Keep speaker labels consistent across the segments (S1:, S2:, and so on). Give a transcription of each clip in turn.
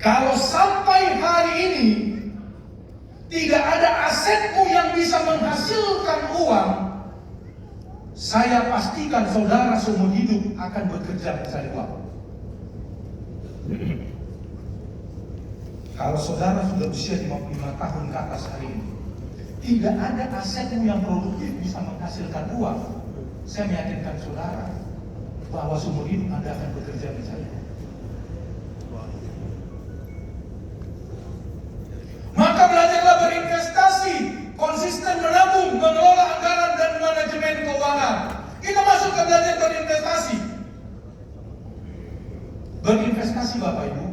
S1: Kalau sampai hari ini tidak ada asetmu yang bisa menghasilkan uang, saya pastikan saudara seumur hidup akan bekerja mencari uang. Kalau saudara sudah usia 55 tahun ke atas hari ini, tidak ada asetmu yang produktif bisa menghasilkan uang, saya meyakinkan saudara bahwa seumur hidup Anda akan bekerja mencari uang. Maka belajarlah berinvestasi, konsisten menabung, mengelola anggaran dan manajemen keuangan. Kita masuk ke belajar berinvestasi. Berinvestasi Bapak Ibu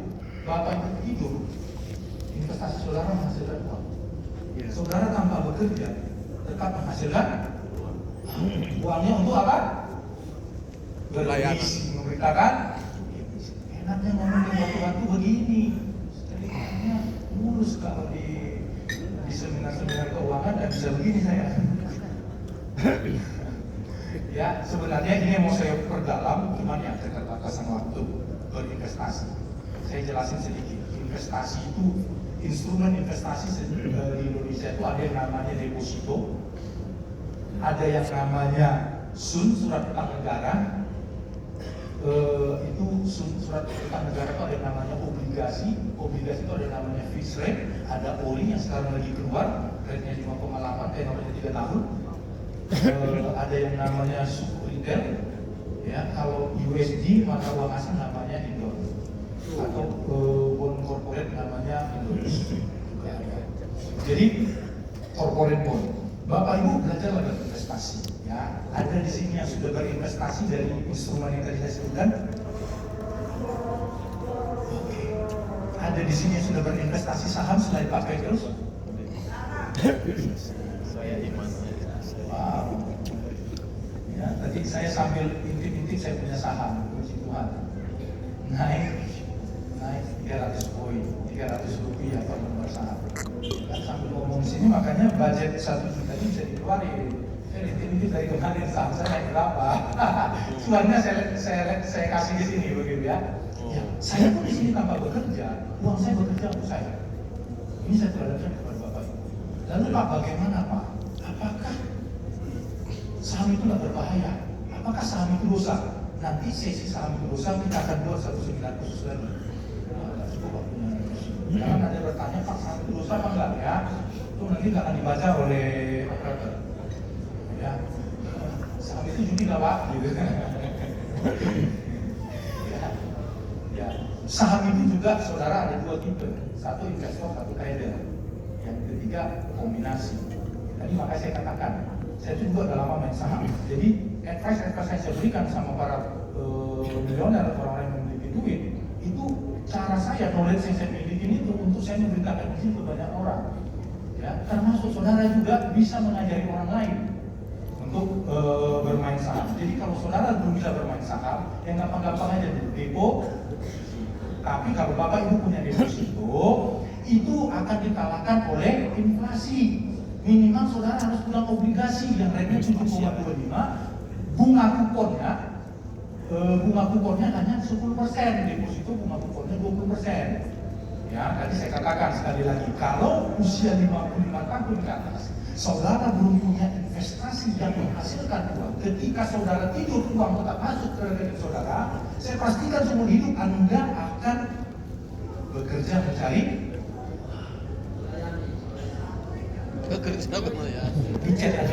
S1: tidur, investasi saudara menghasilkan uang. Saudara tanpa bekerja tetap menghasilkan uangnya untuk apa? Bervisi, memberitakan. Enaknya ngomong yang waktu-waktu begini. Setelahnya mulus kalau di seminar-seminar keuangan dan bisa begini saya. Ya, sebenarnya ini yang mau saya perdalam, cuman yang keterbatasan waktu berinvestasi. Saya jelasin sedikit. Investasi itu, instrumen investasi di Indonesia itu ada yang namanya deposito, ada yang namanya SUN, surat utang negara. Itu surat utang negara itu ada yang namanya obligasi itu ada yang namanya fixed rate, ada OLI yang sekarang lagi keluar, rate-nya 5,8, namanya 3 tahun. Ada yang namanya suku retail, ya, kalau USD maka uang asing namanya Indo, atau bond corporate namanya Indonesia. Jadi corporate bond. Bapak Ibu belajar berinvestasi. Ya, ada di sini yang sudah berinvestasi dari instrumen yang tadi saya sebutkan. Oke. Ada di sini yang sudah berinvestasi saham selain Pak Petrus. Wow. Ya, tadi saya sambil intip-intip saya punya saham, puji Tuhan. Naik 300 poin, 300 rupiah per lembar saham. Dan sambil ngomong di sini makanya budget 1 juta ini bisa dikeluarin. Ini dari kemarin saham saya naik berapa? Cuannya saya kasih di sini begitu ya. Ya, saya pun di sini tanpa bekerja, uang saya bekerja untuk saya. Ini saya terhadapkan kepada Bapak Ibu. Lalu Pak, bagaimana Pak? Apakah saham itu tidak berbahaya? Apakah saham itu dosa? Nanti sesi saham itu dosa kita akan buat satu seminar khusus lagi. Cukup waktunya. Jangan ada bertanya Pak, saham itu dosa apa enggak ya? Itu nanti akan dibaca oleh operator. Ya, saham itu judi nggak Pak? Gitu. Ya, saham itu juga saudara ada 2 tipe, satu investor, satu trader. Yang ketiga kombinasi. Tadi makanya saya katakan, saya juga udah lama main saham. Jadi advice yang saya berikan sama para milioner, orang-orang yang memiliki duit, itu cara saya, knowledge yang saya miliki itu untuk saya memberitakan di situ banyak orang. Ya, termasuk saudara juga bisa mengajari orang lain untuk bermain saham. Jadi kalau saudara belum bisa bermain saham, yang gampang-gampang aja depo. Tapi kalau Bapak Ibu punya deposito, itu akan dikalahkan oleh inflasi. Minimal saudara harus punya obligasi yang rate-nya 7,25, bunga kuponnya hanya 10%, deposito bunga kuponnya 20%. Ya, tadi saya katakan sekali lagi, kalau usia 55 tahun ke atas, saudara belum punya investasi yang menghasilkan uang. Ketika saudara tidur, uang tetap masuk ke rekening saudara. Saya pastikan seumur hidup Anda akan bekerja mencari
S2: bekerja apa ya?
S1: tiket.